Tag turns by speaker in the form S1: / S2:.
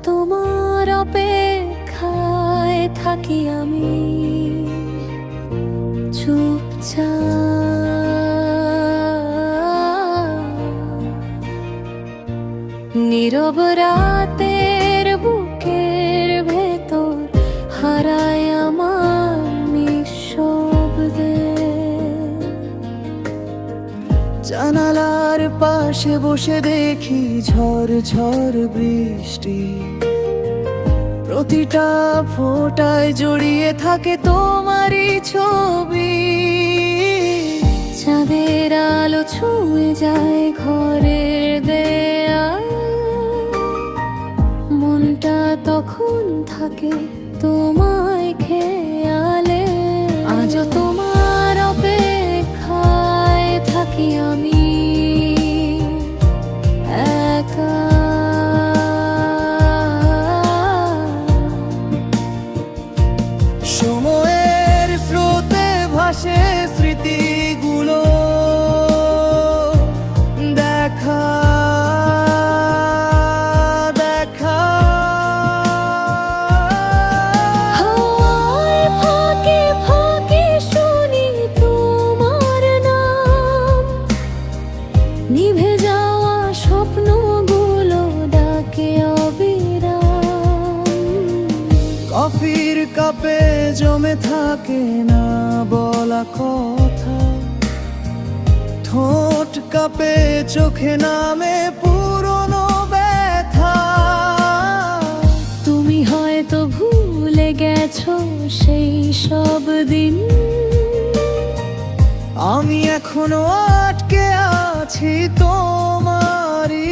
S1: তোমার অপেক্ষায় থাকি আমি চুপচাপ। নীরব রাতের বুকের ভেতর হারায় আমার নিঃশব্দে।
S2: জানালার পাশে বসে দেখি ঝড় ঝড় বৃষ্টি, প্রতিটা ফোঁটায় জড়িয়ে থাকে তোমারই ছবি।
S1: চাঁদের আলো ছুঁয়ে যায় ঘরের দেয়াল, মনটা তখন থাকে তোমায় খেয়ালে। আজও তোমার অপেক্ষায় থাকি আমি একা।
S2: সময়ের স্রোতে ভাসে স্মৃতিগুলো, দেখা দেখা।
S1: হাওয়ায় ফাঁকে ফাঁকে শুনি তোমার নাম, নিভে যাওয়া স্বপ্নগুলো ডাকে অবিরাম।
S2: কফির কাপে জমে থাকে না বলা কথা, ঠোঁট কাপে চোখে নামে পুরনো ব্যথা।
S1: তুমি হয়তো ভুলে গেছো সেই সব দিন,
S2: আমি এখনো আটকে আছি তোমারই